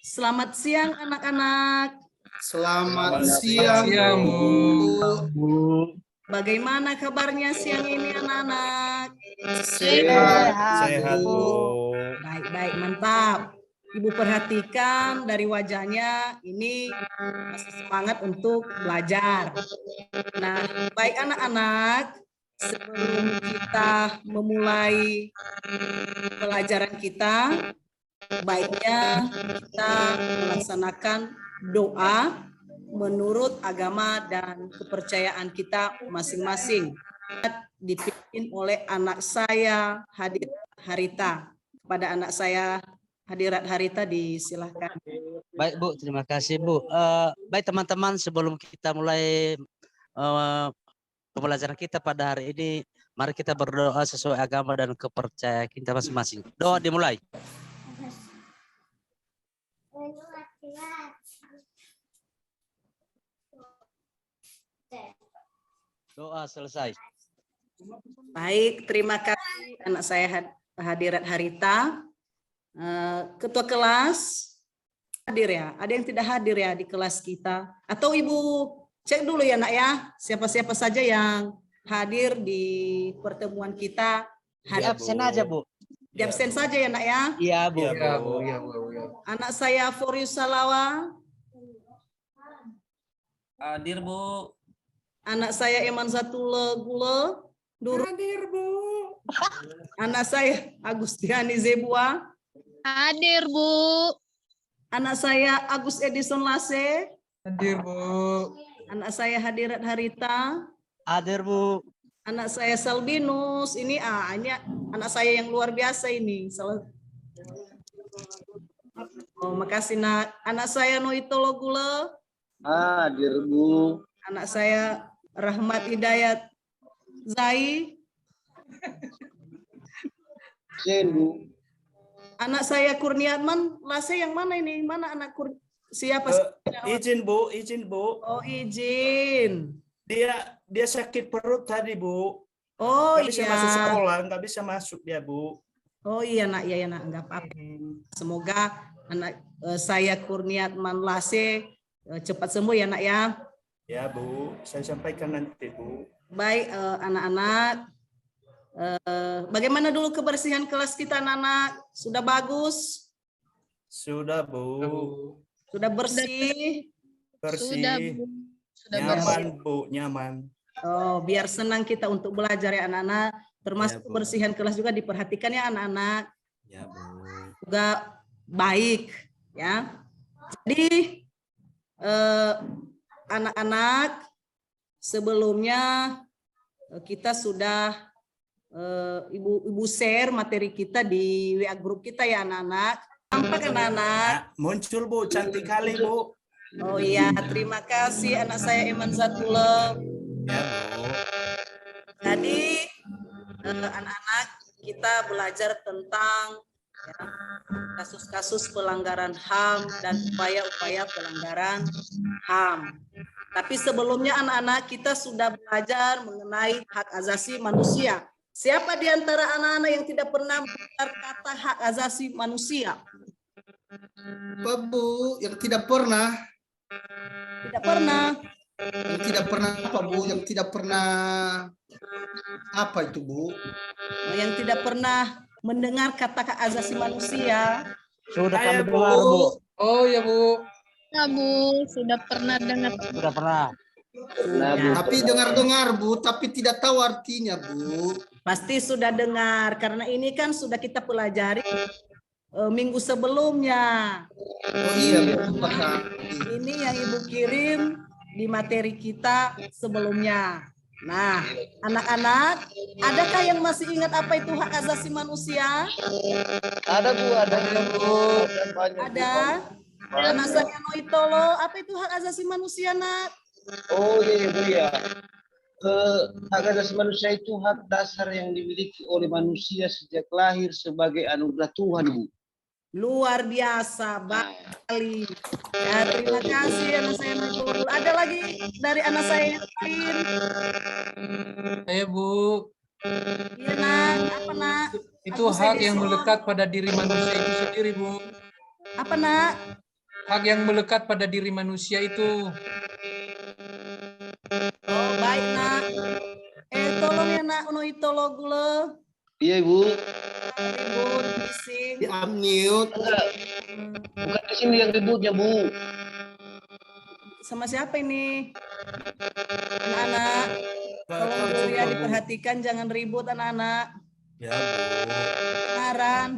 Selamat siang anak-anak. Selamat siang, Bu. Bagaimana kabarnya siang ini anak-anak? Sehat, Bu. Baik-baik, mantap. Ibu perhatikan dari wajahnya ini masih semangat untuk belajar. Nah, baik anak-anak, sebelum kita memulai pelajaran kita, baiknya kita melaksanakan doa menurut agama dan kepercayaan kita masing-masing. Dipimpin oleh anak saya Hadirat Harita. Kepada anak saya Hadirat Harita disilahkan. Baik Bu, terima kasih Bu. Baik teman-teman, sebelum kita mulai pembelajaran kita pada hari ini, mari kita berdoa sesuai agama dan kepercayaan kita masing-masing. Doa dimulai. Doa selesai. Baik, terima kasih anak saya Hadirat Harita. Ketua kelas hadir ya? Ada yang tidak hadir ya di kelas kita? Atau Ibu cek dulu ya nak ya, siapa-siapa saja yang hadir di pertemuan kita. Di absen aja Bu. Di absen saja ya nak ya? Iya Bu. Anak saya Forius Salawa. Hadir Bu. Anak saya Eman Zatullah Gula. Hadir, Bu. Anak saya Agustiani Zebua. Hadir, Bu. Anak saya Agus Edison Lase. Hadir, Bu. Anak saya Hadirat Harita. Hadir Bu. Anak saya Salbinus. Ini anak saya yang luar biasa ini. Oh, makasih nak. Anak saya Noitolo Gula. Hadir, Bu. Anak saya Rahmat Hidayat Zai. Sen, Bu. Anak saya Kurniatman Lase yang mana ini? Mana anak siapa? Izin, Bu. Oh, izin. Dia sakit perut tadi, Bu. Oh, Nggak bisa iya. masuk sekolah, nggak bisa masuk dia, Bu. Oh iya nak, ya nak, enggak apa-apa. Semoga anak saya Kurniatman Lase cepat sembuh ya nak ya. Ya, Bu. Saya sampaikan nanti, Bu. Baik anak-anak. Bagaimana dulu kebersihan kelas kita anak-anak? Sudah bagus? Sudah, Bu. Sudah bersih? Bersih. Sudah, Bu. Sudah Nyaman, Bu. Nyaman. Oh, biar senang kita untuk belajar ya anak-anak. Termasuk Ya, Bu. kebersihan kelas juga diperhatikan ya anak-anak. Ya, Bu. Juga baik ya. Jadi anak-anak sebelumnya kita sudah ibu share materi kita di WA grup kita ya anak-anak. Tampak anak-anak. Muncul, Bu. Cantik kali, Bu. Oh iya, terima kasih anak saya Eman Zatullah. Ya, Bu. Jadi anak-anak kita belajar tentang kasus-kasus pelanggaran HAM dan upaya-upaya pelanggaran HAM. Tapi sebelumnya anak-anak kita sudah belajar mengenai hak asasi manusia. Siapa di antara anak-anak yang tidak pernah mendengar kata hak asasi manusia? Bu, yang tidak pernah. Tidak pernah. Yang tidak pernah apa, Bu? Yang tidak pernah apa itu, Bu? Yang tidak pernah mendengar kata hak asasi manusia. Sudah Ayo, kami dengar Bu. Oh ya, Bu. Ya, Bu. Sudah pernah dengar. Sudah pernah. Nah, Bu. Tapi dengar-dengar, Bu, tapi tidak tahu artinya, Bu. Pasti sudah dengar karena ini kan sudah kita pelajari minggu sebelumnya. Oh iya, Bu. Ini yang Ibu kirim di materi kita sebelumnya. Nah, anak-anak, adakah yang masih ingat apa itu hak asasi manusia? Ada, Bu. Ada, Bu. Ada. Anak saya Noitolo, apa itu hak asasi manusia, nak? Oh iya, Bu ya. Hak asasi manusia itu hak dasar yang dimiliki oleh manusia sejak lahir sebagai anugerah Tuhan, Bu. Luar biasa, Bali. Ya, terima kasih anak saya Noitolo. Ada lagi dari anak saya yang lain? Saya Bu, Iya, nak. Apa, nak? itu Agus hak yang Edison. melekat pada diri manusia itu sendiri Bu. Apa, nak? hak yang melekat pada diri manusia itu. Oh, baik nak. Tolong ya nak, uno itolo gula. Iya Ibu. Ribut, bising. Di unmute. Enggak, bukan di sini yang ributnya Bu. Sama siapa ini? Anak-anak. Tolong dulu ya diperhatikan, jangan ribut anak-anak. Ya Bu. Kenaran.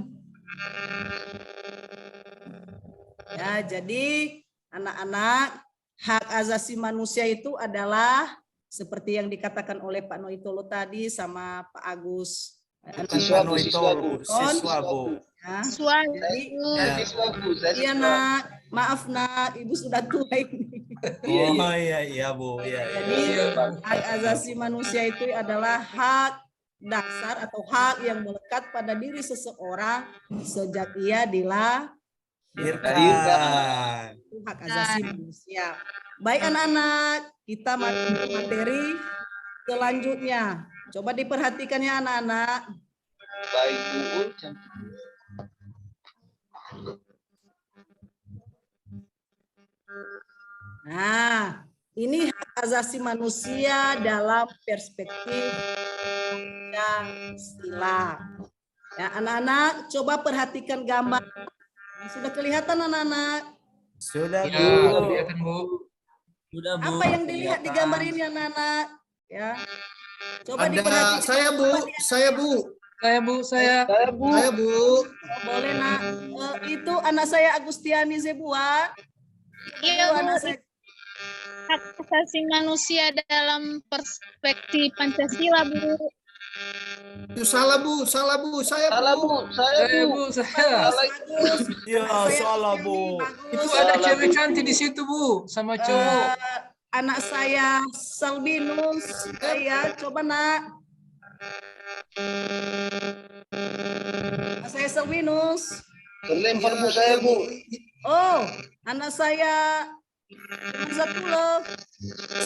Ya, jadi anak-anak, hak asasi manusia itu adalah seperti yang dikatakan oleh Pak Noitolo tadi sama Pak Agus. Siswa Bu, Siswa siswa Bu. Siswa Bu. Ya. Suara. Jadi, Saya siswa Bu, saya iya siswa. nak, maaf nak, ibu sudah tua ini. Oh iya Bu. Iya. Jadi hak asasi manusia itu adalah hak dasar atau hak yang melekat pada diri seseorang sejak ia dilahirkan. Itu hak asasi manusia. Baik anak-anak, kita masuk ke materi selanjutnya. Coba diperhatikan ya anak-anak. Baik Bu. Nah, ini hak asasi manusia dalam perspektif Pancasila. Ya, anak-anak, coba perhatikan gambar. Sudah kelihatan anak-anak? Sudah Ya, Bu. kelihatan Bu. Sudah Bu. Apa yang dilihat di gambar ini anak-anak? Ya. Coba Ada diperhatikan. saya Bu, saya Bu, Saya Bu, saya. Saya Bu. saya Bu. Boleh nak. Itu anak saya Agustiani Zebua. Iya Itu Bu, anak saya. hak asasi manusia dalam perspektif Pancasila Bu. Itu salah Bu, salah Bu, saya Salah Bu. Bu, saya Saya Bu. Bu, saya. Bagus. Ya Anak saya salah Agustiani, Bu. bagus. Itu ada cewek cantik di situ Bu, sama cowok. Anak saya Salbinus. Saya coba nak. Anak saya Salbinus. Terlempar Bu saya Bu. Oh, anak saya Zatullah.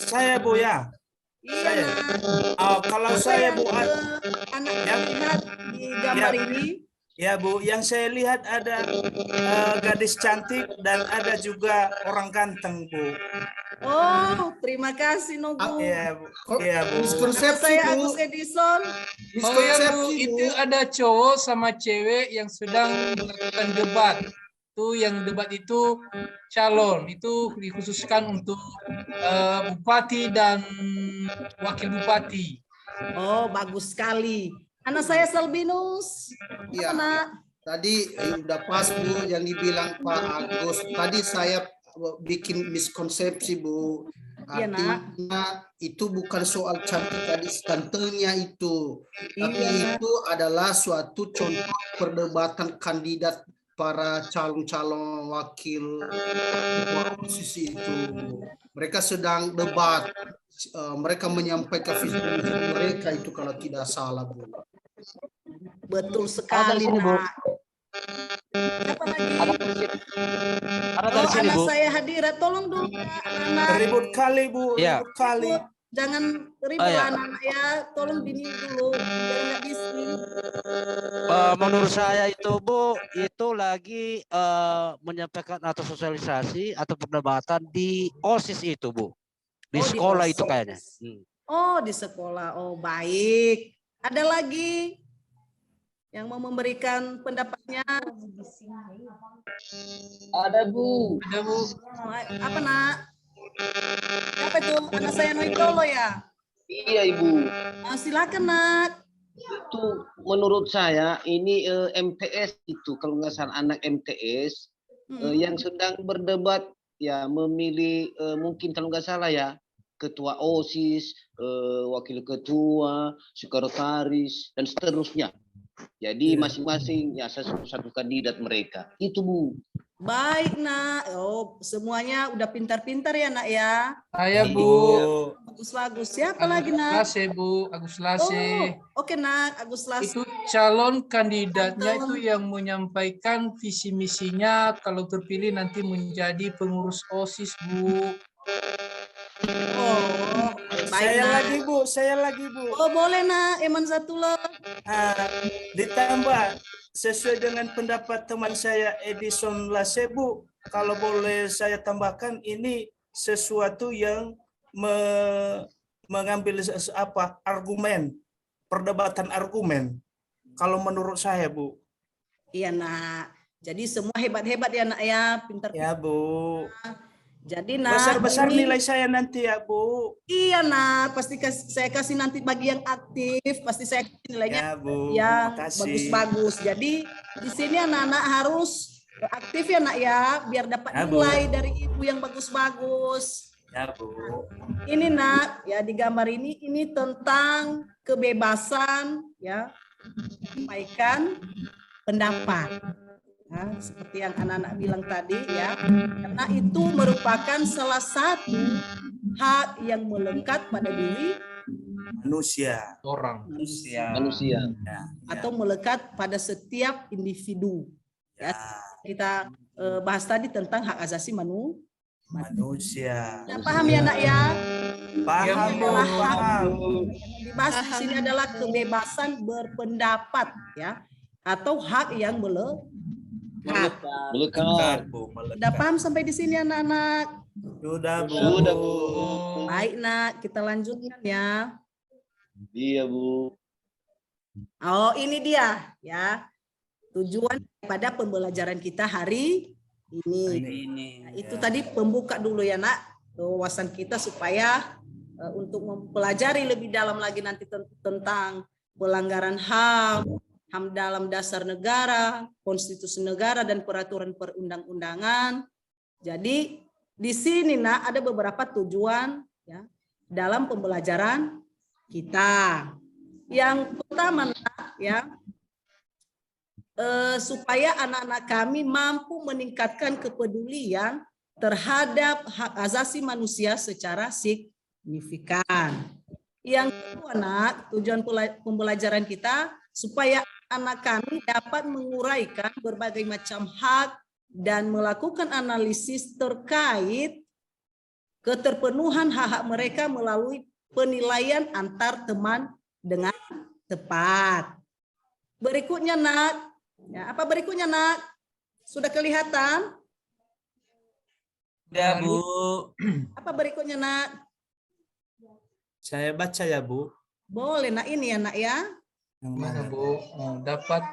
Saya Bu ya. Iya Saya. nak. Kalau Apa saya yang Bu, anak lihat di gambar Ya. ini? ya Bu, yang saya lihat ada gadis cantik dan ada juga orang ganteng Bu. Oh, terima kasih Nobu. Iya Bu. Kok Iya Bu. Anak miskonsepsi saya Bu, Agus Edison. Oh ya Bu, miskonsepsi Bu. itu ada cowok sama cewek yang sedang melakukan debat. Itu yang debat itu calon, itu dikhususkan untuk bupati dan wakil bupati. Oh, bagus sekali. Anak saya Salbinus. Iya. Anak. Tadi udah pas Bu yang dibilang Pak Agus. Tadi saya bikin miskonsepsi Bu. Iya, Nak. Artinya itu bukan soal cantik tadi gantengnya itu. Tapi Iya, Nak. itu adalah suatu contoh perdebatan kandidat para calon-calon wakil posisi itu. Mereka sedang debat. Mereka menyampaikan visi mereka itu kalau tidak salah Bu. Betul sekali, sini, Bu. Nak. Siapa lagi? Ada Oh, dari sini anak Bu. saya Hadirat. Tolong dulu ya, anak-anak. Ribut kali Bu, Iya. ribut kali. Jangan ribut Oh, ya. anak-anak ya. Tolong dini dulu. Biar nggak bising. Menurut saya itu Bu, itu lagi menyampaikan atau sosialisasi atau perdebatan di OSIS itu Bu. Di Oh, di sekolah OSIS. itu kayaknya. Oh, di sekolah. Oh, baik. Ada lagi yang mau memberikan pendapatnya? Ada Bu. Ada Bu. Oh, apa nak? Apa itu? Anak saya Noitolo ya? Iya Ibu. Silakan nak. Itu menurut saya ini MTS itu kalau nggak salah anak MTS yang sedang berdebat ya memilih mungkin kalau nggak salah ya ketua OSIS, wakil ketua, sekretaris dan seterusnya. Jadi masing-masing ya satu kandidat mereka. Itu Bu. Baik nak. Oh, semuanya udah pintar-pintar ya nak ya. Saya Bu. Bagus-bagus. Siapa Agus lagi nak? Lase Bu, Agus Lase. Oh, oke nak. Agus Las. Itu calon kandidatnya itu yang menyampaikan visi misinya kalau terpilih nanti menjadi pengurus OSIS Bu. Oh, baik Saya nak. lagi Bu, saya lagi Bu. Oh, boleh nak. Eman Zatullah. Ditambah sesuai dengan pendapat teman saya Edison Lasebu, kalau boleh saya tambahkan, ini sesuatu yang mengambil argumen, perdebatan argumen. Kalau menurut saya, Bu. Iya, Nak. Jadi semua hebat-hebat ya, Nak ya, pintar. Ya, Bu. Jadi, Nak, Besar-besar ini- nilai saya nanti ya, Bu. Iya, Nak. Pasti saya kasih nanti bagi yang aktif, pasti saya kasih nilainya Ya, Bu. yang Terima kasih. bagus-bagus. Jadi di sini anak-anak harus aktif ya, Nak ya, biar dapat Ya, Bu. nilai dari ibu yang bagus-bagus. Ya, Bu. Ini, Nak, ya di gambar ini tentang kebebasan ya, sampaikan pendapat. Nah, seperti yang anak-anak bilang tadi ya, karena itu merupakan salah satu hak yang melekat pada diri Manusia. Orang. Manusia. atau melekat pada setiap individu. Ya, Kita bahas tadi tentang hak asasi manusia. Nah, paham ya, Nak ya? Paham, Bu. Paham. Yang dibahas di sini adalah kebebasan berpendapat ya, atau hak yang melekat. Melekat. Bu. Sudah paham sampai di sini anak-anak? Sudah, Bu. Sudah, Bu. Baik, Nak, kita lanjutkan ya. Iya, Bu. Oh, ini dia ya. Tujuan pada pembelajaran kita hari ini. Nah, itu tadi pembuka dulu ya, Nak, wawasan kita supaya untuk mempelajari lebih dalam lagi nanti tentang pelanggaran HAM dalam dasar negara, konstitusi negara dan peraturan perundang-undangan. Jadi di sini, Nak, ada beberapa tujuan ya dalam pembelajaran kita. Yang pertama, Nak, ya, supaya anak-anak kami mampu meningkatkan kepedulian terhadap hak asasi manusia secara signifikan. Yang kedua, Nak, tujuan pembelajaran kita supaya anak kami dapat menguraikan berbagai macam hak dan melakukan analisis terkait keterpenuhan hak-hak mereka melalui penilaian antar teman dengan tepat. Berikutnya, Nak. Ya, apa berikutnya, Nak? Sudah kelihatan? Ya, Bu. Apa berikutnya, Nak? Saya baca ya, Bu. Boleh, Nak, ini ya, Nak ya. Yang Mana, mana? Bu? Dapat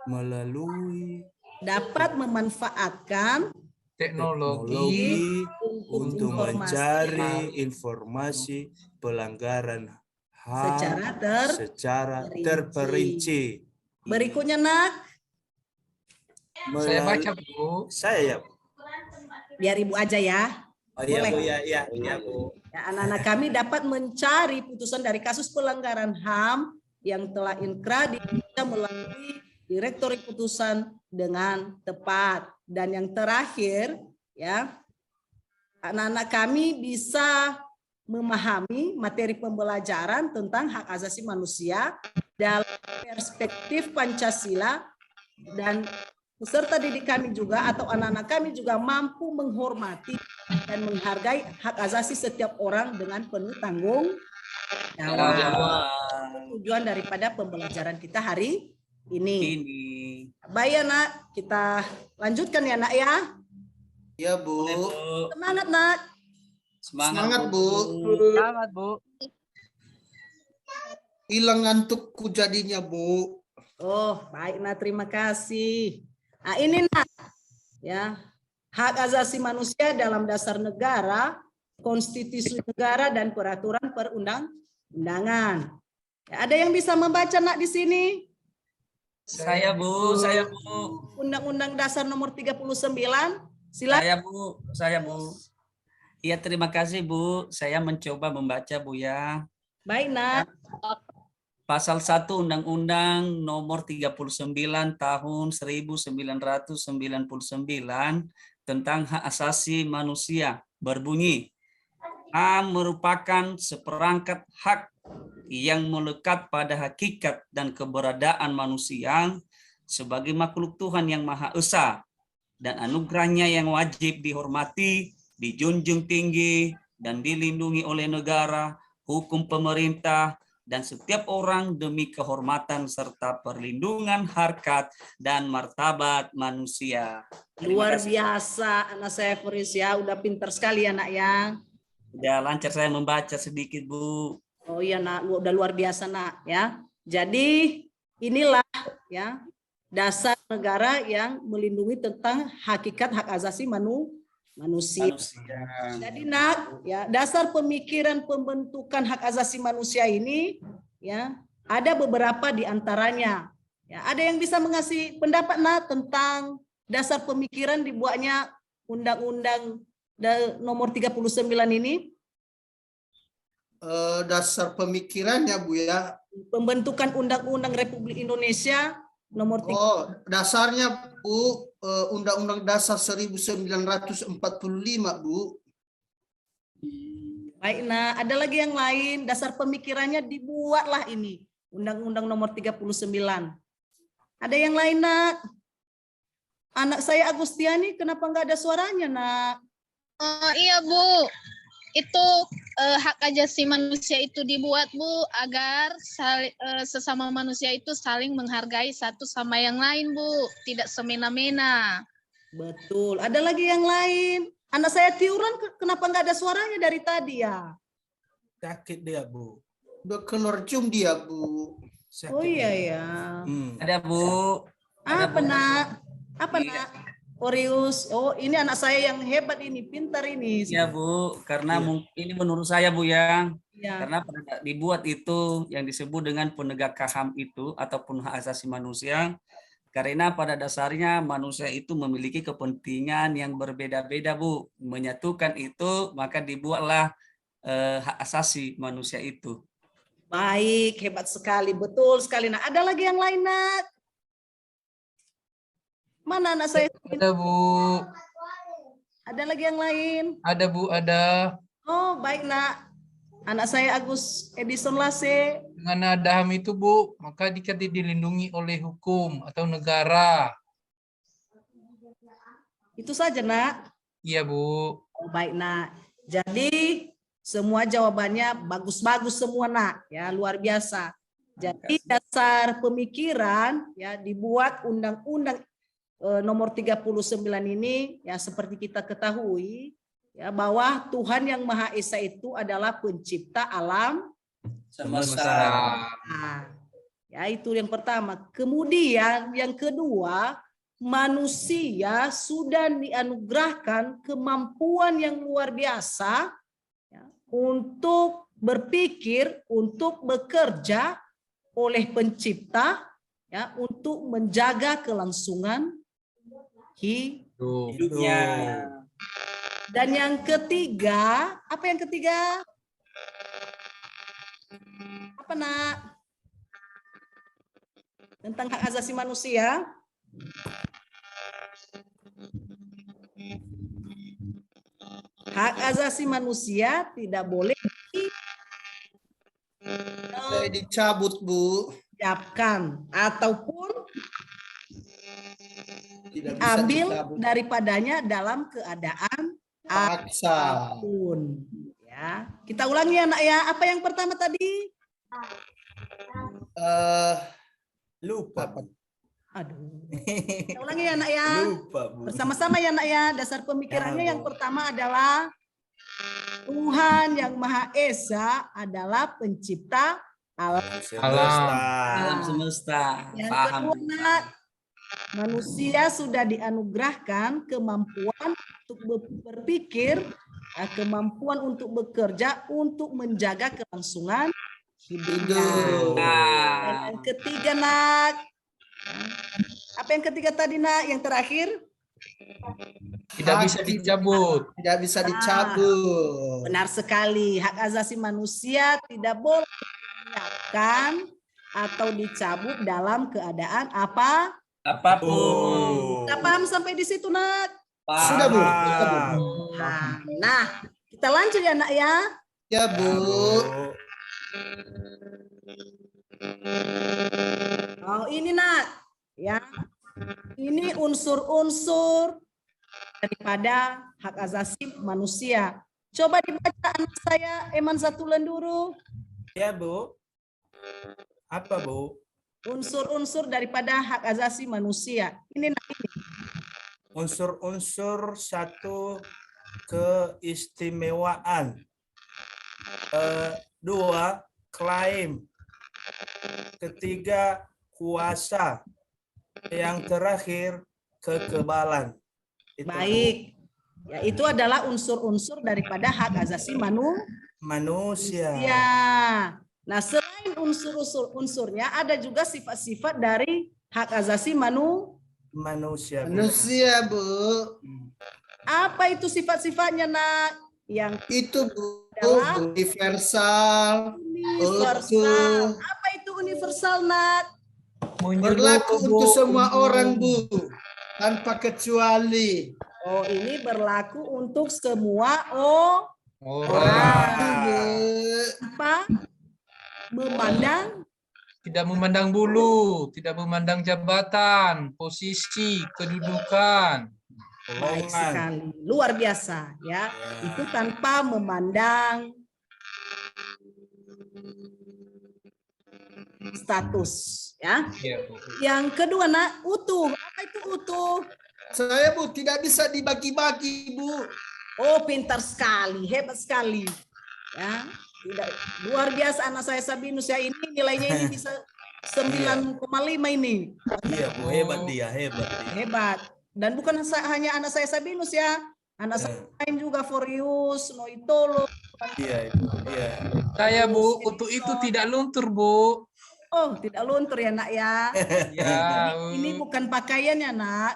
Melalui Dapat memanfaatkan teknologi untuk mencari informasi pelanggaran HAM secara terperinci. Berikutnya, Nak. saya baca, Bu. Saya ya, Bu. Biar Ibu aja ya. Oh iya, Boleh. Bu, ya, Bu. Ya, anak-anak kami dapat mencari putusan dari kasus pelanggaran HAM yang telah inkrah melalui direktori putusan dengan tepat. Dan yang terakhir, ya, anak-anak kami bisa memahami materi pembelajaran tentang hak asasi manusia dalam perspektif Pancasila, dan peserta didik kami juga atau anak-anak kami juga mampu menghormati dan menghargai hak asasi setiap orang dengan penuh tanggung jawab. Tujuan daripada pembelajaran kita hari ini. Baik, Nak, kita lanjutkan ya, Nak ya. Ya, Bu. Semangat, Nak. Semangat, Bu. Selamat, Bu. Hilang ngantukku jadinya, Bu. Oh, baik, Nak, terima kasih. Nah, ini, Nak, ya, hak asasi manusia dalam dasar negara, konstitusi negara dan peraturan perundang-undangan. Ya, ada yang bisa membaca, Nak, di sini? Saya, Bu. Undang-Undang Dasar nomor 39. Silakan. Saya, Bu. Iya, terima kasih, Bu. Saya mencoba membaca, Bu, ya. Baik, Nak. Pasal 1 Undang-Undang nomor 39 tahun 1999 tentang hak asasi manusia berbunyi, HAM merupakan seperangkat hak yang melekat pada hakikat dan keberadaan manusia sebagai makhluk Tuhan yang Maha Esa, dan anugerahnya yang wajib dihormati, dijunjung tinggi, dan dilindungi oleh negara, hukum pemerintah, dan setiap orang demi kehormatan serta perlindungan harkat dan martabat manusia. Terima Luar kasih. biasa anak saya Faris ya, udah pintar sekali anak ya. Udah lancar saya membaca sedikit, Bu. Oh iya nak, udah luar biasa nak ya. Jadi inilah ya dasar negara yang melindungi tentang hakikat hak asasi manusia. Jadi nak, ya dasar pemikiran pembentukan hak asasi manusia ini, ya ada beberapa di antaranya. Ya, ada yang bisa mengasih pendapat nak tentang dasar pemikiran dibuatnya Undang-Undang nomor 39 ini? Dasar pemikirannya Bu ya. Pembentukan Undang-Undang Republik Indonesia nomor 3. Oh, dasarnya Bu, Undang-Undang Dasar 1945 Bu. Baik, nah ada lagi yang lain, dasar pemikirannya dibuatlah ini, Undang-Undang nomor 39. Ada yang lain nak? Anak saya Agustiani kenapa nggak ada suaranya nak? Oh iya Bu, itu hak asasi manusia itu dibuat Bu agar sesama manusia itu saling menghargai satu sama yang lain Bu, tidak semena-mena. Betul. Ada lagi yang lain. Anak saya Tiuran kenapa nggak ada suaranya dari tadi ya? Sakit dia, Bu. Bekenorjum dia Bu. Sakit Oh iya dia. ya. Ada, Bu. Ada, Apa Bu. nak? Apa Iya. nak? Orius. Oh ini anak saya yang hebat ini, pintar ini. Ya, Bu, karena Iya. ini menurut saya, Bu, ya. Ya. Karena pada dibuat itu yang disebut dengan penegak HAM itu ataupun hak asasi manusia, karena pada dasarnya manusia itu memiliki kepentingan yang berbeda-beda, Bu. Menyatukan itu maka dibuatlah hak asasi manusia itu. Baik, hebat sekali, betul sekali. Nah, ada lagi yang lain nak? Mana anak saya? Ada Bu, Ada lagi yang lain? ada Bu, ada. Oh baik nak. Anak saya Agus Edison Lase. Dengan ada HAM itu Bu, maka jika dilindungi oleh hukum atau negara. Itu saja nak. Iya Bu. Oh, baik nak. Jadi semua jawabannya bagus-bagus semua nak. Ya luar biasa. Jadi dasar pemikiran ya dibuat undang-undang nomor 39 ini ya seperti kita ketahui ya bahwa Tuhan yang Maha Esa itu adalah pencipta alam Semesta. Nah, ya itu yang pertama. Kemudian yang kedua, manusia sudah dianugerahkan kemampuan yang luar biasa ya, untuk berpikir, untuk bekerja oleh pencipta ya, untuk menjaga kelangsungan Hidupnya. Dan yang ketiga, apa yang ketiga? Apa nak? Tentang hak asasi manusia. Hak asasi manusia tidak boleh Dicabut Bu. diucapkan ataupun Tidak bisa diambil dicabut. daripadanya dalam keadaan Paksa. apapun. Ya, kita ulangi ya nak ya. Apa yang pertama tadi? Lupa. Aduh. Kita ulangi ya nak ya. Lupa, Bu. Bersama-sama ya nak ya. Dasar pemikirannya yang pertama adalah Tuhan yang Maha Esa adalah pencipta alam. Alam semesta. Yang Paham. kedua, nak, manusia sudah dianugerahkan kemampuan untuk berpikir, kemampuan untuk bekerja, untuk menjaga kelangsungan hidupnya. Dan yang ketiga, nak, apa yang ketiga tadi, nak? Yang terakhir? Tidak bisa dicabut. Tidak bisa dicabut. Benar sekali. Hak asasi manusia tidak boleh dihilangkan atau dicabut dalam keadaan apa? Apapun. Kita paham sampai di situ, nak? Sudah Bu. Nah, kita lanjut ya, nak ya. Ya Bu. Oh, ini nak, ya. Ini unsur-unsur daripada hak asasi manusia. Coba dibaca anak saya Eman Zatulan dulu. Ya, Bu. Apa, Bu? Unsur-unsur daripada hak asasi manusia. Ini Unsur-unsur satu, keistimewaan. Dua, klaim. Ketiga, kuasa. Yang terakhir, kekebalan. Itu, Bu. baik. Ya, itu adalah unsur-unsur daripada hak asasi Manusia. Ya. Nah, selain unsurnya ada juga sifat-sifat dari hak asasi Manusia. Bu. Manusia, Bu. Apa itu sifat-sifatnya, Nak? Yang Itu, Bu, Adalah universal, universal. Apa itu universal, Nak? berlaku untuk semua orang, Bu, tanpa kecuali. Oh, ini berlaku untuk semua Orang tanpa memandang tidak memandang bulu, tidak memandang jabatan, posisi, kedudukan. baik sekali. Luar biasa, ya. Itu tanpa memandang status, ya. Ya, Bu. Yang kedua, Nak, utuh. Apa itu utuh? Saya, Bu, tidak bisa dibagi-bagi, Bu. Oh, pintar sekali, hebat sekali. Ya, tidak luar biasa anak saya Sabinus ya, ini nilainya ini bisa 9,5 ini. Iya, Bu, hebat dia, hebat. Hebat. Dan bukan hanya anak saya Sabinus ya, anak saya lain juga Forius, Noitolo. Iya, itu. Iya. Saya, Bu, untuk itu tidak luntur, Bu. Oh, tidak luntur ya, Nak ya. Ya, Ini bukan pakaiannya, Nak.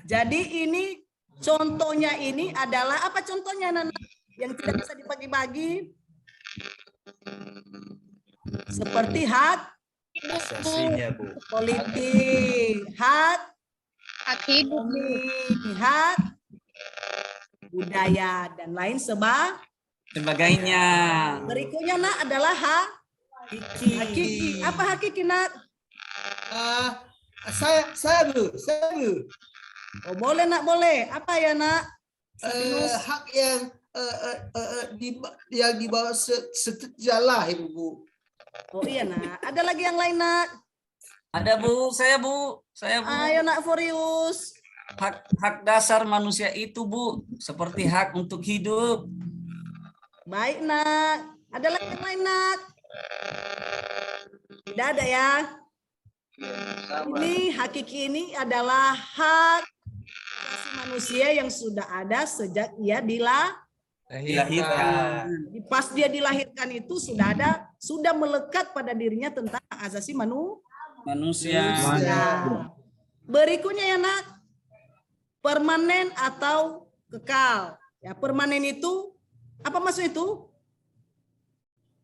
Jadi ini contohnya ini adalah apa contohnya, Nana? Yang tidak bisa dibagi-bagi. Seperti hak Asasinya, Bu. politik, hak Hak hidup. ekonomi, hak budaya, dan lain Sebagainya. Berikutnya, Nak, adalah hak hakiki. Apa hakiki, Nak? Saya, Bu. Oh, boleh, Nak, boleh. Apa ya, Nak? Hak yang dibawa sejalah, Bu. Oh iya, Nak. Ada lagi yang lain, Nak? Ada, Bu. Saya, Bu. Ayo, Nak Forius. Hak dasar manusia itu, Bu, seperti hak untuk hidup. Baik, Nak. Ada lagi yang lain, Nak? Tidak ada ya. Ini hakiki ini adalah hak asasi manusia yang sudah ada sejak ia Dilahirkan. pas dia dilahirkan itu sudah melekat pada dirinya tentang hak asasi Manusia. Berikutnya ya, Nak, permanen atau kekal. Ya, permanen itu apa maksud itu?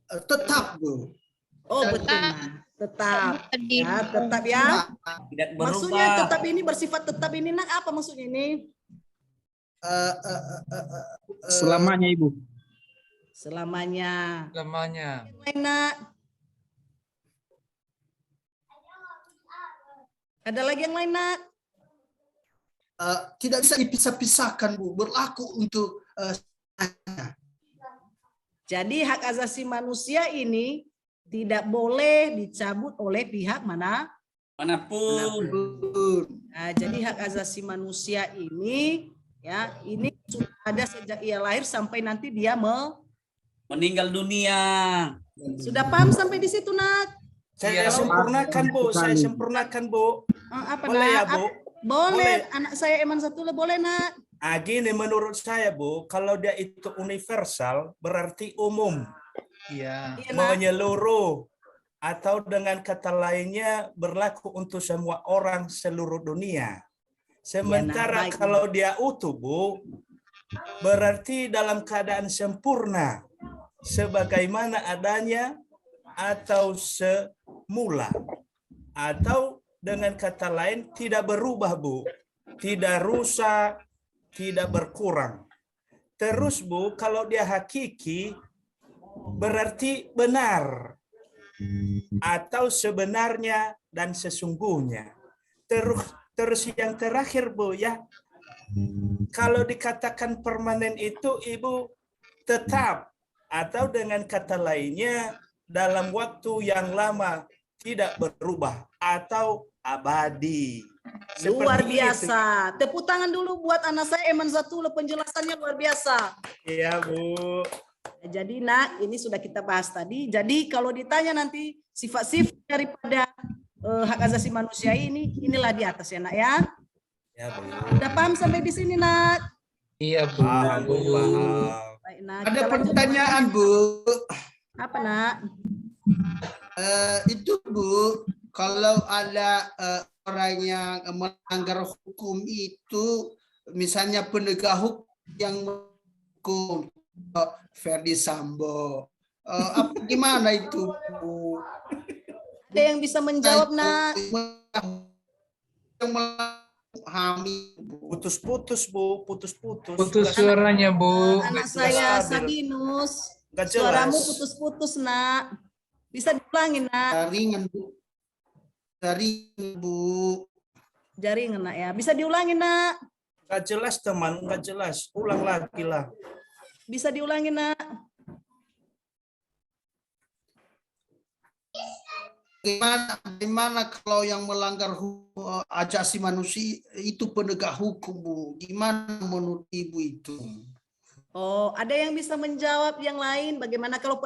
Tetap, Bu. Oh, betul, Nak. Tetap. Ya, tetap ya. Tidak Maksudnya berubah. tetap ini bersifat tetap ini, Nak, apa maksudnya ini? Selamanya, Ibu. Selamanya. Namanya. Yang lain, Nak? Ada lagi yang lain, Nak? Tidak bisa dipisah-pisahkan, Bu. Berlaku untuk Jadi hak asasi manusia ini tidak boleh dicabut oleh pihak Manapun. Nah, jadi hak asasi manusia ini ya, ini sudah ada sejak ia lahir sampai nanti dia Meninggal dunia. sudah paham sampai di situ, Nak? Saya Iya. sempurnakan, Bu. Saya sempurnakan, Bu. Apa, Boleh ya, Nak? Bu? Boleh. Anak saya Eman Satullah boleh, Nak? Gini menurut saya, Bu, kalau dia itu universal berarti umum, Iya. Iya, Nak. menyeluruh, atau dengan kata lainnya berlaku untuk semua orang seluruh dunia. Sementara baik. kalau dia utuh, Bu, berarti dalam keadaan sempurna, sebagaimana adanya atau semula. Atau dengan kata lain tidak berubah, Bu. Tidak rusak, tidak berkurang. Terus, Bu, kalau dia hakiki berarti benar atau sebenarnya dan sesungguhnya. Terus yang terakhir, Bu, ya. Kalau dikatakan permanen itu, Ibu, tetap Atau dengan kata lainnya, dalam waktu yang lama tidak berubah atau abadi. Luar Seperti biasa. Tepuk tangan dulu buat anak saya Eman Zatullah, penjelasannya luar biasa. Iya, Bu. Jadi nak, ini sudah kita bahas tadi. Jadi kalau ditanya nanti sifat-sifat daripada hak asasi manusia ini, inilah di atas ya nak ya. Ya, Bu. Udah paham sampai di sini nak? Iya, Bu. Paham, Bu, paham. Baik, nak. Ada Kita lanjut. pertanyaan, Bu. Apa nak? Itu Bu, kalau ada orang yang melanggar hukum itu, misalnya penegak hukum yang menghukum Ferdi Sambo, gimana itu Bu? Ada yang bisa menjawab nak? Yang memahami Bu. Putus-putus, Bu. Putus-putus. Putus suaranya, Bu. Anak Nggak saya jelas. Sabinus, Nggak jelas. suaramu putus-putus nak. Bisa diulangi nak? Jaringan Bu. Jaringan Bu. Jaringan nak ya. Bisa diulangi nak? Nggak jelas, teman. Nggak jelas. Ulang lagi lah. Bisa diulangi nak? Gimana kalau yang melanggar asasi manusia itu penegak hukum Bu? Gimana menurut Ibu itu? Oh, ada yang bisa menjawab yang lain? Bagaimana kalau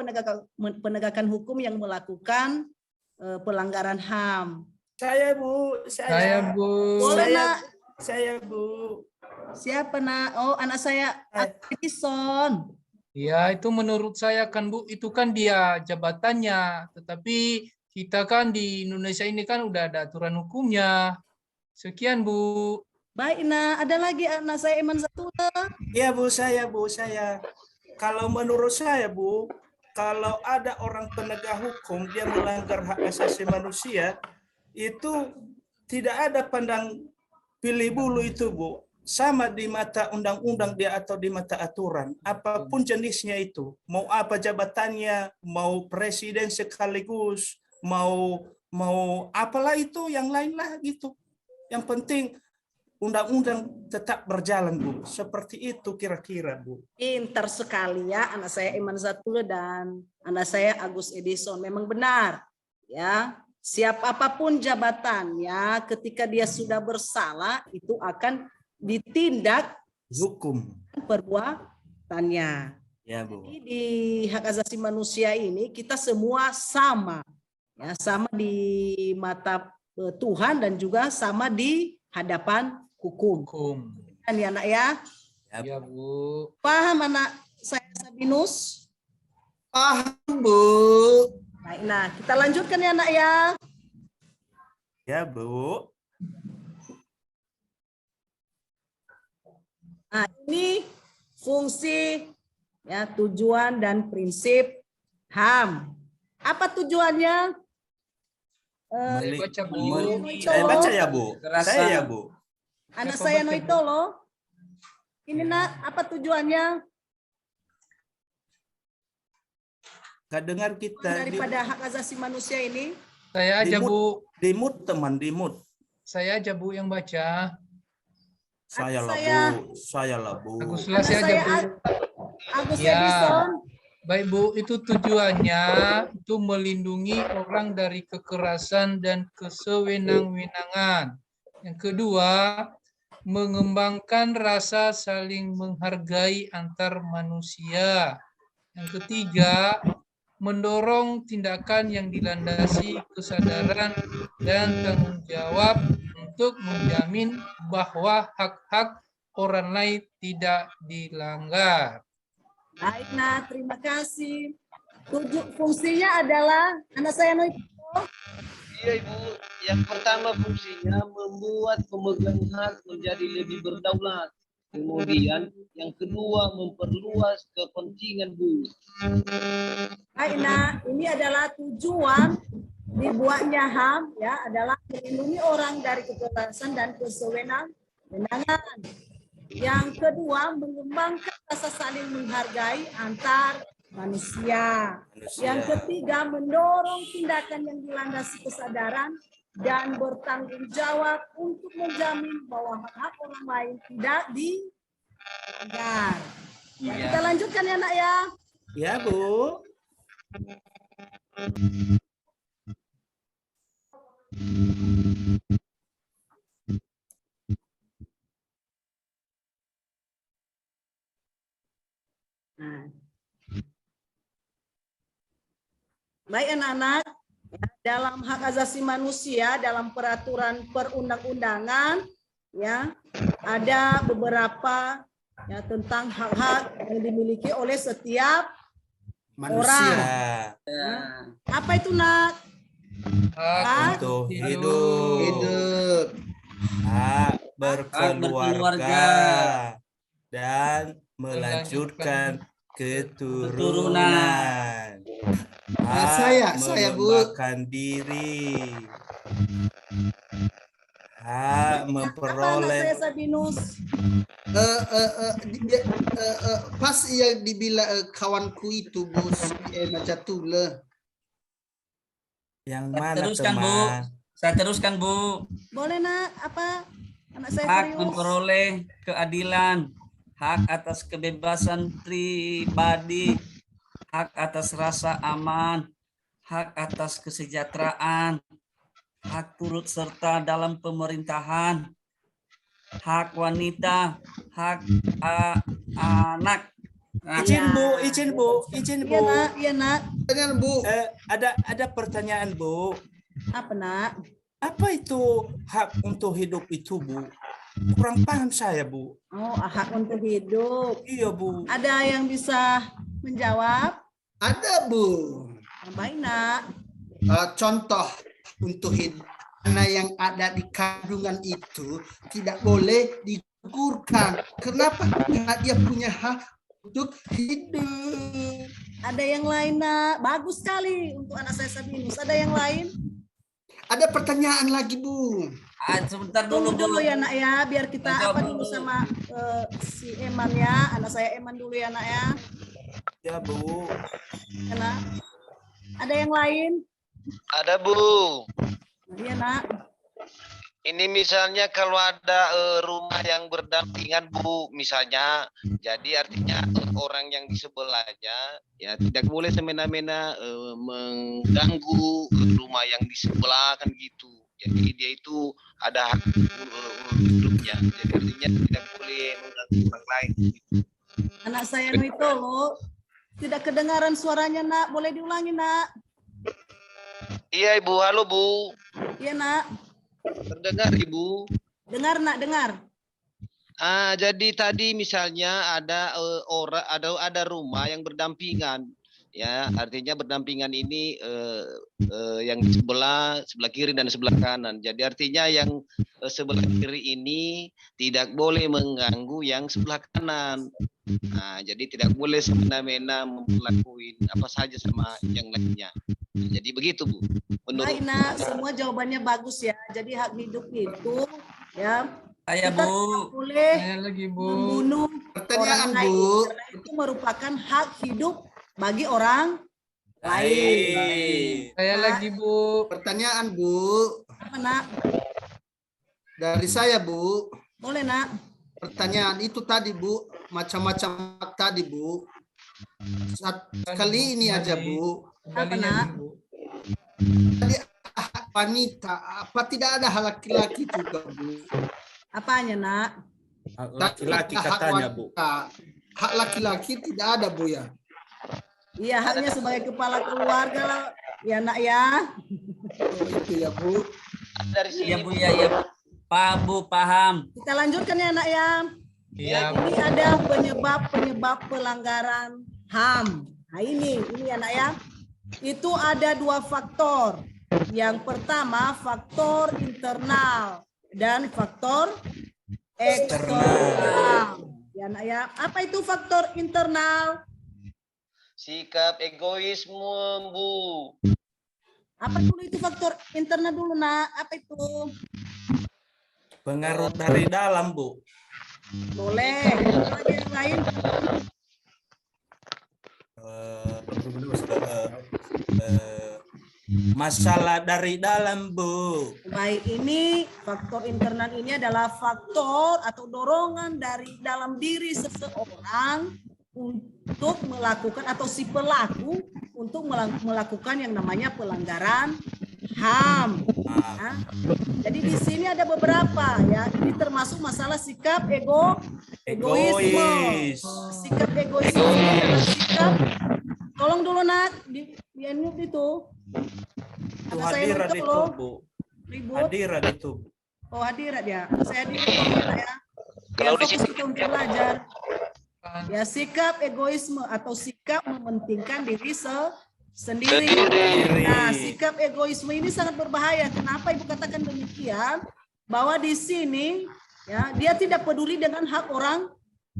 penegakan hukum yang melakukan pelanggaran HAM? Saya, Bu. Saya, Bu. Boleh Saya- nak? Saya, Bu. Siapa nak? Oh, anak saya Edison. Ya, itu menurut saya kan, Bu, itu kan dia jabatannya. Tetapi kita kan di Indonesia ini kan udah ada aturan hukumnya. Sekian, Bu. Baik nak. Ada lagi anak saya Eman Zatullah. Iya, Bu, saya. Kalau menurut saya, Bu, kalau ada orang penegak hukum dia melanggar hak asasi manusia, itu tidak ada pandang pilih bulu itu, Bu. Sama di mata undang-undang dia atau di mata aturan. Apapun jenisnya itu. Mau apa jabatannya, mau presiden sekaligus, mau apalah itu, yang lain lah gitu. Yang penting undang-undang tetap berjalan, Bu. Seperti itu kira-kira, Bu. Pintar sekali ya anak saya Eman Zatullah dan anak saya Agus Edison. Memang benar ya. Siapapun jabatannya, ketika dia sudah bersalah itu akan ditindak Hukum. perbuatannya. Ya, Bu. Jadi di hak asasi manusia ini kita semua sama, ya sama di mata Tuhan dan juga sama di hadapan hukum. Hukum. Kan ya nak ya? Ya, Bu. Paham anak saya Sabinus? Paham Bu. Baik, nah kita lanjutkan ya nak ya. Ya, Bu. Nah ini fungsi, ya tujuan dan prinsip HAM. Apa tujuannya? Baca, Bu. Saya baca ya, Bu. Saya ya, Bu. Anak Siapa saya baca, Bu? Noitolo. Ini nak apa tujuannya? Gak dengar kita. Daripada hak asasi manusia ini. Saya aja, Bu. Di mood, teman, di mood. Saya aja, Bu, yang baca. Saya lah, Saya- Bu. Saya lah, Bu. Agus Anak Lasi aja, saya Bu. Agus Ya. Edison. Baik, Bu, itu tujuannya itu melindungi orang dari kekerasan dan kesewenang-wenangan. Yang kedua, mengembangkan rasa saling menghargai antar manusia. Yang ketiga, mendorong tindakan yang dilandasi kesadaran dan tanggung jawab untuk menjamin bahwa hak-hak orang lain tidak dilanggar. Baik, nah terima kasih. Fungsinya adalah anak saya Noitolo. Iya Ibu, yang pertama fungsinya membuat pemegang hak menjadi lebih berdaulat. Kemudian yang kedua memperluas kepentingan Bu. Baik, nah ini adalah tujuan dibuatnya HAM ya adalah melindungi orang dari kekerasan dan kesewenang-wenangan. Yang kedua mengembangkan rasa saling menghargai antar manusia. Yang ketiga mendorong tindakan yang dilandasi kesadaran dan bertanggung jawab untuk menjamin bahwa hak orang lain tidak dilanggar. Ya, kita lanjutkan ya nak ya. Ya, Bu. Nah. Baik anak-anak, dalam hak asasi manusia, dalam peraturan perundang-undangan, ya ada beberapa ya tentang hak-hak yang dimiliki oleh setiap Manusia. orang. Apa itu nak? Hak Untuk hidup. Hidup. hak berkeluarga, dan melanjutkan keturunan. Hak Saya, Bu. mengembangkan diri. Hak Apa anak memperoleh saya Sabinus? Pas yang dibilang kawanku itu, Bu, macam tu lah. yang mana Teruskan, Bu. teman? Saya teruskan, Bu. Boleh nak? Apa? Anak saya Hak serius. memperoleh keadilan, hak atas kebebasan pribadi, hak atas rasa aman, hak atas kesejahteraan, hak turut serta dalam pemerintahan, hak wanita, hak anak. Nah, Izin Bu. Iya nak, iya nak. Dengan Bu, Ada pertanyaan, Bu. Apa nak? Apa itu hak untuk hidup itu, Bu? Kurang paham saya, Bu. Oh, hak untuk hidup. Iya, Bu. Ada yang bisa menjawab? ada Bu. Baik nak. Contoh untuk hidup. Anak yang ada di kandungan itu tidak boleh digugurkan. Kenapa? Karena dia punya hak untuk hidup. Ada yang lain nak? Bagus sekali untuk anak saya Sabinus. Ada yang lain? Ada pertanyaan lagi, Bu. sebentar Tunggu dulu, dulu Bu. ya nak ya, biar kita Jawab apa dulu dulu. sama si Eman ya. Anak saya Eman dulu ya nak ya. Ya, Bu. Ya, nak. Ada yang lain? Ada, Bu. Iya nak. Ini misalnya kalau ada rumah yang berdampingan, Bu, misalnya, jadi artinya orang yang di sebelahnya ya tidak boleh semena-mena mengganggu rumah yang di sebelah kan gitu. Jadi dia itu ada hak hidupnya. Jadi artinya tidak boleh mengganggu orang lain. Anak saya itu loh. Tidak kedengaran suaranya nak. Boleh diulangi nak? Iya, Ibu. Halo, Bu. Iya nak. Terdengar, Ibu? Dengar nak, dengar. Jadi tadi misalnya ada ada rumah yang berdampingan, ya artinya berdampingan ini yang di sebelah kiri dan sebelah kanan. Jadi artinya yang sebelah kiri ini tidak boleh mengganggu yang sebelah kanan. Nah, jadi tidak boleh semena-mena melakukan apa saja sama yang lainnya. Jadi begitu, Bu. Baik nak, semua jawabannya bagus ya. Jadi hak hidup itu ya Saya, kita Bu. tidak boleh Saya lagi, Bu. membunuh Pertanyaan, orang lain. Bu. Karena itu merupakan hak hidup bagi orang lain. Baik. Saya Nak. lagi, Bu. Pertanyaan, Bu. Apa nak? Dari saya, Bu. Boleh nak? Pertanyaan itu tadi, Bu. Macam-macam tadi, Bu. Kali ini aja, Bu. Kembalinya, nak? Bu. Tadi hak wanita, apa tidak ada hak laki-laki juga, Bu? Apanya nak? Laki-laki Hak katanya, Bu. wanita. Hak laki-laki tidak ada, Bu, ya? Iya, haknya sebagai kepala keluarga lah. Ya nak ya. Oh, itu ya, Bu. Dari sini, Iya, Bu, ya. Paham, Bu, paham. Kita lanjutkan ya nak ya. Iya, Ya, ini ada penyebab pelanggaran HAM. Nah ini ya nak ya. Itu ada dua faktor. Yang pertama faktor internal dan faktor eksternal. Ya nak ya. Apa itu faktor internal? sikap egoisme, Bu. Apa dulu itu faktor internal dulu nak? Apa itu? Pengaruh dari dalam, Bu. Boleh. Lagi yang lain? Masalah dari dalam, Bu. Baik, ini faktor internal ini adalah faktor atau dorongan dari dalam diri seseorang untuk melakukan atau si pelaku untuk melakukan yang namanya pelanggaran HAM. Ya. Jadi di sini ada beberapa ya. Ini termasuk masalah sikap egoisme. Sikap egoisme ini adalah sikap. Tolong dulu nak di unmute itu. Itu Ada saya hadirat nonton itu, loh. Bu. Ribut. Hadirat itu. Oh hadirat ya. Saya hadirat ya. Biar fokus kita untuk belajar. Ya sikap egoisme atau sikap mementingkan diri sendiri. Nah, sikap egoisme ini sangat berbahaya. Kenapa Ibu katakan demikian? Bahwa di sini ya dia tidak peduli dengan hak orang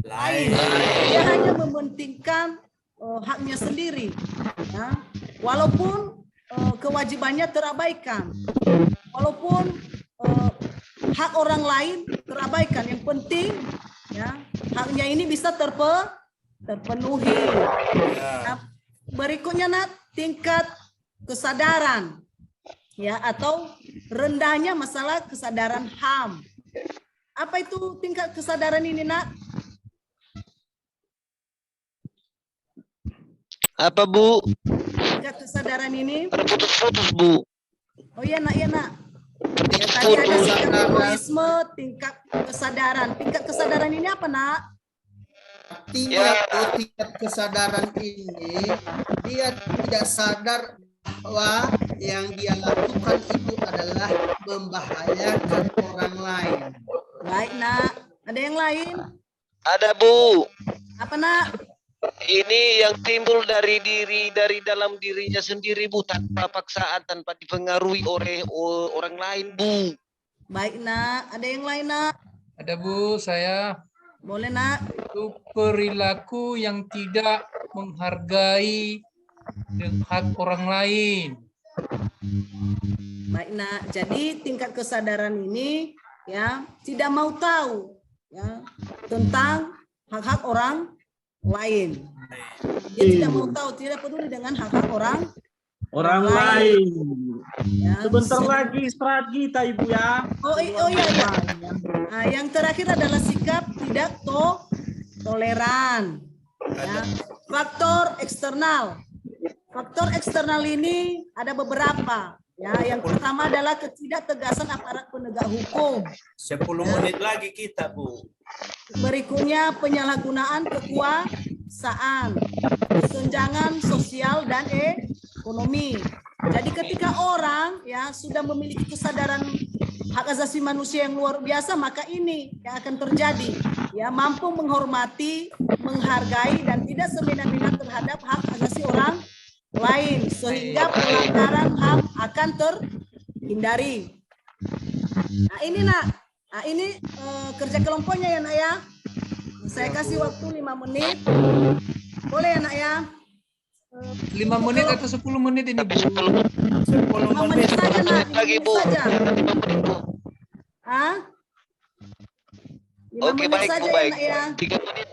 lain. Dia hanya mementingkan haknya sendiri. Ya. Walaupun kewajibannya terabaikan. Walaupun hak orang lain terabaikan. Yang penting ya haknya ini bisa terpenuhi. Nah, berikutnya nak tingkat kesadaran ya atau rendahnya masalah kesadaran HAM. Apa itu tingkat kesadaran ini nak? Apa Bu? Tingkat kesadaran ini? Putus-putus Bu. Oh iya nak, iya nak. Ya, tadi ada sikap egoisme, tingkat kesadaran. Tingkat kesadaran ini apa nak? Tingkat kesadaran ini dia tidak sadar bahwa yang dia lakukan itu adalah membahayakan orang lain. Baik nak. Ada yang lain? Ada Bu. Apa nak? Ini yang timbul dari dalam dirinya sendiri Bu, tanpa paksaan, tanpa dipengaruhi oleh orang lain Bu. Baik nak. Ada yang lain nak? Ada Bu, saya. Boleh nak. Itu perilaku yang tidak menghargai hak orang lain. Baik nak. Jadi tingkat kesadaran ini ya tidak mau tahu ya tentang hak-hak orang lain. Dia tidak mau tahu, tidak peduli dengan hak-hak orang lain. Ya, Sebentar lagi istirahat kita Ibu ya. Oh iya. Nah, yang terakhir adalah sikap tidak toleran. Ya. Faktor eksternal. Faktor eksternal ini ada beberapa. Ya, yang pertama adalah ketidaktegasan aparat penegak hukum. 10 menit lagi kita, Bu. Berikutnya penyalahgunaan kekuasaan, kesenjangan sosial dan ekonomi. Jadi ketika orang ya sudah memiliki kesadaran hak asasi manusia yang luar biasa, maka ini yang akan terjadi. Ya, mampu menghormati, menghargai dan tidak semena-mena terhadap hak asasi orang lain sehingga pelanggaran HAM akan terhindari. Nah, ini nak. Nah, ini kerja kelompoknya ya nak ya. Saya kasih waktu 5 menit. Boleh ya nak ya? 5 menit atau 10 menit ini Bu? 5 menit saja nak. 5 menit saja. Hah? 5 Oke, menit baik, saja Bu, baik. ya nak ya. 3 menit.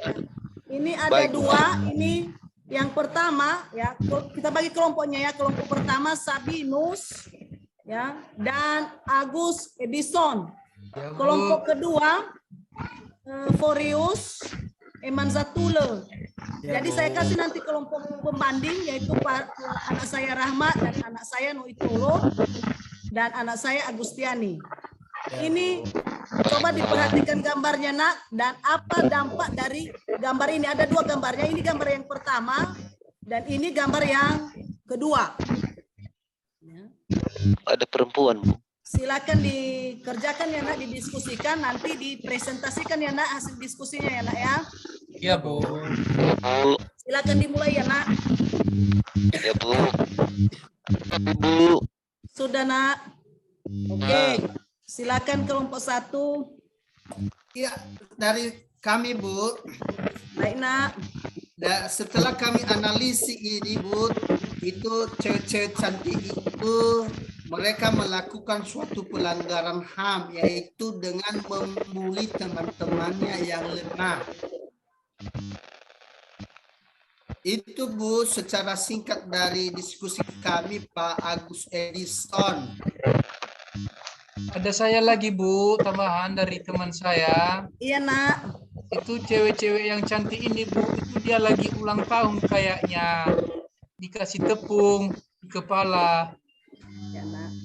Ini ada Baik, Bu. 2. Ini yang pertama ya, kita bagi kelompoknya ya. Kelompok pertama Sabinus ya dan Agus Edison. Ya, Bu. Kelompok kedua Forius Emanzatule. Ya, Jadi Bu. saya kasih nanti kelompok pembanding yaitu anak saya Rahmat dan anak saya Noitolo dan anak saya Agustiani. Ini coba diperhatikan gambarnya nak dan apa dampak dari gambar ini. Ada 2 gambarnya. Ini gambar yang pertama dan ini gambar yang kedua. Ya. Ada perempuan Bu. Silakan dikerjakan ya nak, didiskusikan, nanti dipresentasikan ya nak hasil diskusinya ya nak ya. Iya Bu. Bu. Silakan dimulai ya nak. Ya Bu. Bu. Sudah nak. Oke. Silakan kelompok 1. Ya, dari kami Bu, Baik nak. setelah kami analisis ini Bu, itu cewek-cewek cantik itu mereka melakukan suatu pelanggaran HAM, yaitu dengan membuli teman-temannya yang lemah. Itu Bu, secara singkat dari diskusi kami Pak Agus Edison. Ada saya lagi Bu, tambahan dari teman saya. Iya nak. Itu cewek-cewek yang cantik ini Bu, itu dia lagi ulang tahun kayaknya dikasih tepung di kepala. Ya, Nak.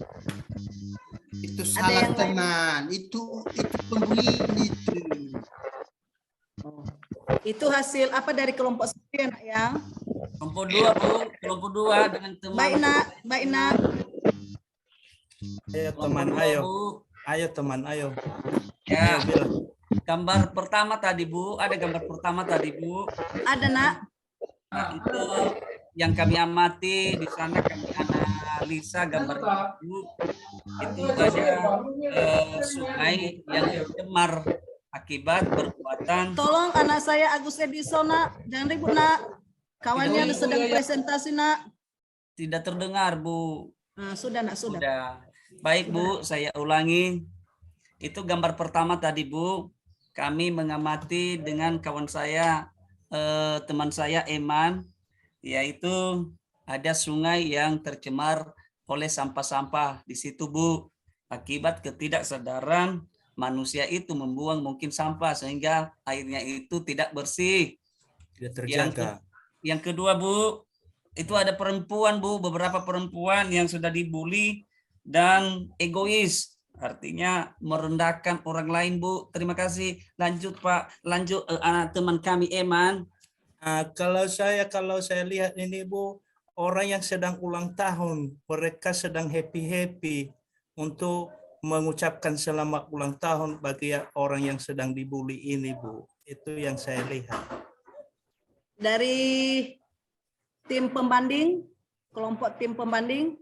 Itu Ada salah yang lain? tenan. Itu pembulian itu. Oh. Itu hasil apa dari kelompok satu ya, Nak ya? Kelompok 2 Bu, kelompok 2 dengan teman. Baik, Nak. Baik, Nak. Ayo Kelompok teman, 2, ayo. Bu. Ayo teman, ayo. Ya, Ayo, bilang. gambar pertama tadi Bu, ada gambar pertama tadi Bu. Ada, Nak. Nah, itu yang kami amati di sana, kami analisa gambar itu. Itu ada sungai yang tercemar akibat perbuatan. Tolong anak saya Agus Edison, Nak. Jangan ribut, Nak. Kawannya Tidak, sedang Bu, ya. presentasi, Nak. Tidak terdengar Bu. Nah, sudah, Nak, sudah. Sudah. Baik Bu, saya ulangi. Itu gambar pertama tadi Bu. Kami mengamati dengan kawan saya, teman saya Eman, yaitu ada sungai yang tercemar oleh sampah-sampah di situ Bu. Akibat ketidaksadaran manusia itu membuang mungkin sampah sehingga airnya itu tidak bersih. Tidak terjaga. Yang kedua Bu, itu ada perempuan Bu, beberapa perempuan yang sudah dibully dan egois. Artinya merendahkan orang lain Bu. Terima kasih. Lanjut Pak, lanjut teman kami Eman. Kalau saya lihat ini Bu, orang yang sedang ulang tahun, mereka sedang happy untuk mengucapkan selamat ulang tahun bagi orang yang sedang dibully ini Bu. Itu yang saya lihat. Dari tim pembanding, kelompok tim pembanding.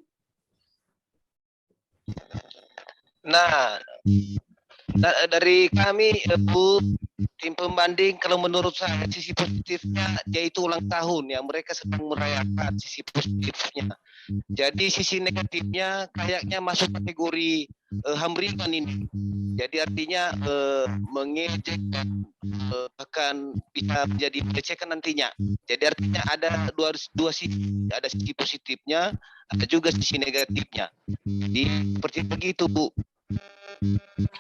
Nah, dari kami Bu, tim pembanding, kalau menurut saya sisi positifnya yaitu ulang tahun ya, mereka sedang merayakan sisi positifnya. Jadi sisi negatifnya kayaknya masuk kategori hamringan ini. Jadi artinya mengejek dan akan bisa menjadi melecehkan nantinya. Jadi artinya ada dua sisi, ada sisi positifnya, ada juga sisi negatifnya. Jadi seperti begitu Bu.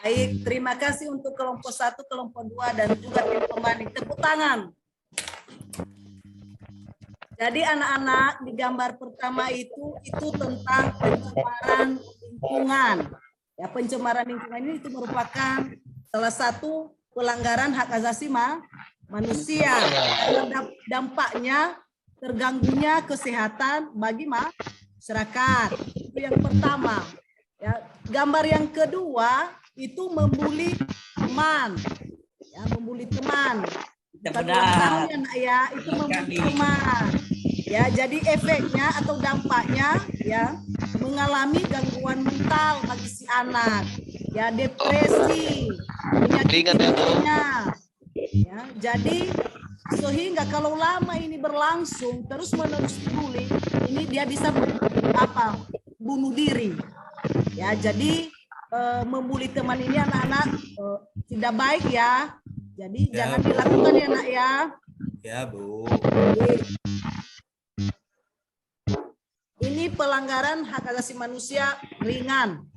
Baik, terima kasih untuk kelompok 1, kelompok 2, dan juga tim pembanding. Tepuk tangan. Jadi anak-anak di gambar pertama itu tentang pencemaran lingkungan. Ya, pencemaran lingkungan ini itu merupakan salah satu pelanggaran hak asasi manusia. Karena dampaknya terganggunya kesehatan bagi masyarakat. Itu yang pertama. Ya, gambar yang kedua itu membuli teman. Ya, membuli teman. Benar. Ya, Nak, ya, itu membuli teman. Ya, jadi efeknya atau dampaknya ya mengalami gangguan mental bagi si anak. Ya, depresi, penyakit hidupnya. Ya, jadi sehingga kalau lama ini berlangsung terus-menerus dibully, ini dia bisa bunuh diri. Ya, jadi membuli teman ini anak-anak tidak baik ya. Jadi Ya, jangan Bu. dilakukan ya, Nak ya. Ya Bu. Ini pelanggaran hak asasi manusia ringan.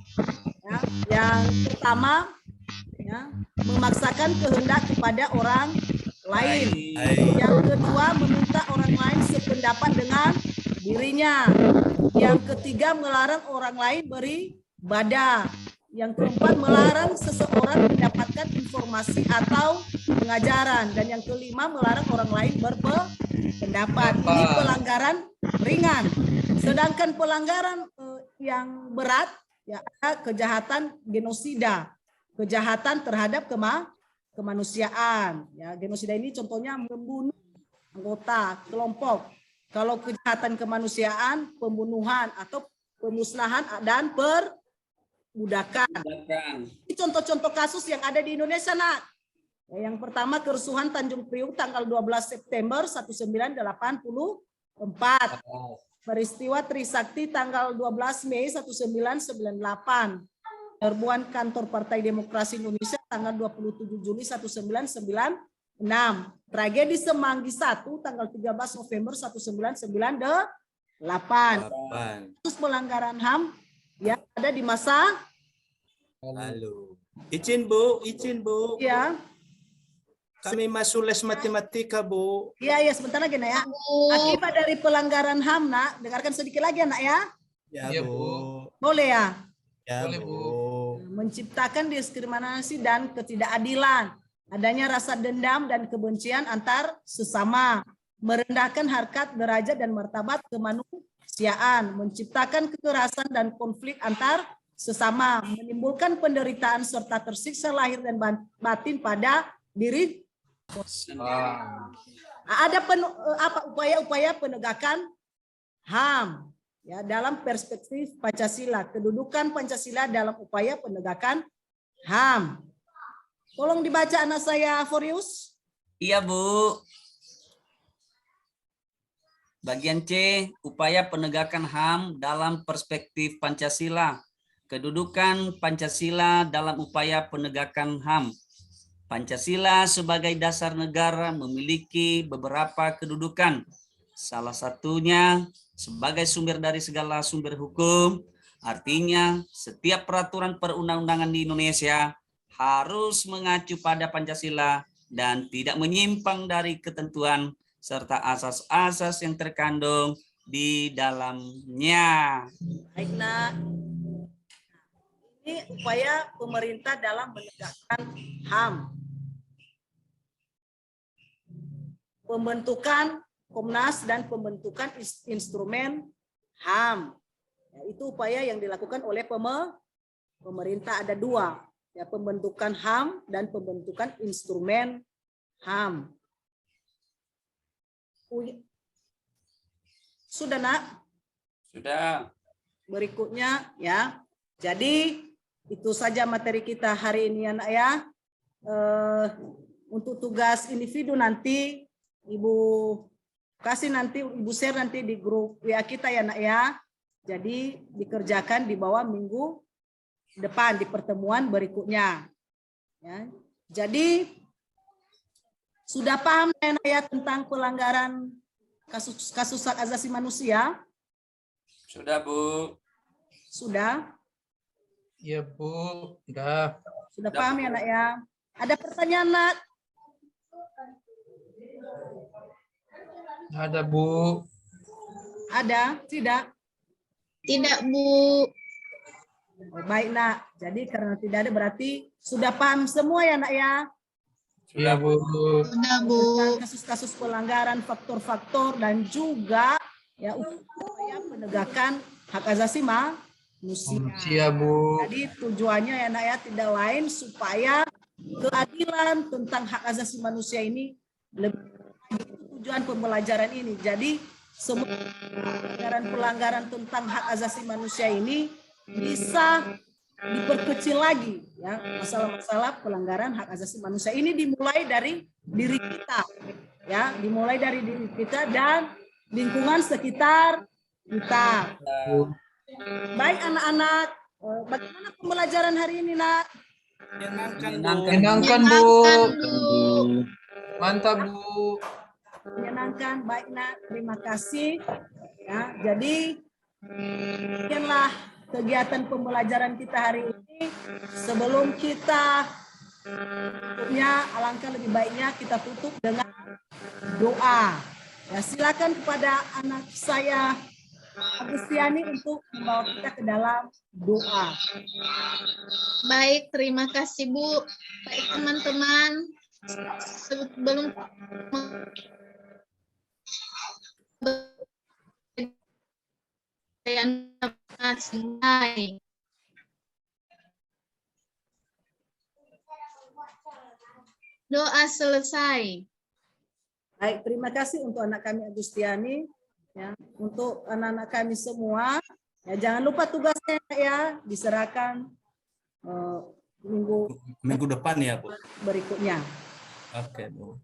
Ya, yang pertama ya, memaksakan kehendak kepada orang lain. Yang kedua, meminta orang lain sependapat dengan dirinya. Yang ketiga, melarang orang lain beribadah. Yang keempat, melarang seseorang mendapatkan informasi atau pengajaran. Dan yang kelima, melarang orang lain berpendapat. Ini pelanggaran ringan. Sedangkan pelanggaran yang berat, ya, ada kejahatan genosida, kejahatan terhadap kemanusiaan. Ya, genosida ini contohnya membunuh anggota kelompok. Kalau kejahatan kemanusiaan, pembunuhan atau pemusnahan dan perbudakan. Ini contoh-contoh kasus yang ada di Indonesia, Nak. Yang pertama, kerusuhan Tanjung Priok tanggal 12 September 1984. Peristiwa Trisakti tanggal 12 Mei 1998. Serbuan kantor Partai Demokrasi Indonesia tanggal 27 Juli 1996. Tragedi Semanggi 1 tanggal 13 November 1998. Kasus pelanggaran HAM yang ada di masa lalu. Izin Bu. ya. Kami masuk les matematika, Bu. Iya, iya, sebentar lagi, Nak ya. Bu. Akibat dari pelanggaran HAM, Nak, dengarkan sedikit lagi, Nak ya. Ya, Iya, Bu. Bu. Boleh ya? Ya, Boleh, Bu. Menciptakan diskriminasi dan ketidakadilan, adanya rasa dendam dan kebencian antar sesama, merendahkan harkat, derajat, dan martabat kemanusiaan, menciptakan kekerasan dan konflik antar sesama, menimbulkan penderitaan serta tersiksa lahir dan batin pada diri. Ada upaya-upaya penegakan HAM ya dalam perspektif Pancasila, kedudukan Pancasila dalam upaya penegakan HAM. Tolong dibaca anak saya, Forius. Iya, Bu. Bagian C, upaya penegakan HAM dalam perspektif Pancasila. Kedudukan Pancasila dalam upaya penegakan HAM. Pancasila sebagai dasar negara memiliki beberapa kedudukan. Salah satunya sebagai sumber dari segala sumber hukum. Artinya, setiap peraturan perundang-undangan di Indonesia harus mengacu pada Pancasila dan tidak menyimpang dari ketentuan serta asas-asas yang terkandung di dalamnya. Baik, Nak. Ini upaya pemerintah dalam menegakkan HAM. Pembentukan Komnas dan pembentukan instrumen HAM. Ya, itu upaya yang dilakukan oleh pemerintah, ada dua. Ya, pembentukan HAM dan pembentukan instrumen HAM. Sudah, Nak? Sudah. Berikutnya ya. Jadi itu saja materi kita hari ini, anak ya. Untuk tugas individu nanti Ibu kasih, nanti Ibu share nanti di grup WA kita ya, Nak ya. Jadi dikerjakan di bawah minggu depan di pertemuan berikutnya. Ya. Jadi sudah paham ya, Nak ya, tentang pelanggaran kasus hak asasi manusia? Sudah, Bu. Sudah? Iya, Bu. Udah. Sudah paham ya, Nak ya? Ada pertanyaan, Nak? Ada, Bu. Ada? Tidak? Tidak, Bu. Oh, baik, Nak. Jadi karena tidak ada berarti sudah paham semua ya, Nak ya? Iya, Bu. Sudah, Bu. Tentang kasus-kasus pelanggaran, faktor-faktor, dan juga ya upaya penegakan hak asasi manusia. Iya, Bu. Jadi tujuannya ya, Nak ya, tidak lain supaya keadilan tentang hak asasi manusia ini lebih tujuan pembelajaran ini. Jadi semua pelanggaran tentang hak asasi manusia ini bisa diperkecil lagi ya, masalah-masalah pelanggaran hak asasi manusia ini dimulai dari diri kita ya, dimulai dari diri kita dan lingkungan sekitar kita. Baik anak-anak, bagaimana pembelajaran hari ini, Nak? Menyenangkan, Bu. Mantap, Bu. Menyenangkan, baik, Nak. Terima kasih. Ya, jadi demikianlah kegiatan pembelajaran kita hari ini. Sebelum kita tutupnya, alangkah lebih baiknya kita tutup dengan doa. Ya, silakan kepada anak saya Agustiani untuk membawa kita ke dalam doa. Baik, terima kasih, Bu. Baik, teman-teman. Sebelum doa selesai. Baik, terima kasih untuk anak kami Agustiani. Ya, untuk anak-anak kami semua, ya, jangan lupa tugasnya ya diserahkan minggu depan ya, Bu. berikutnya. Oke, Bu.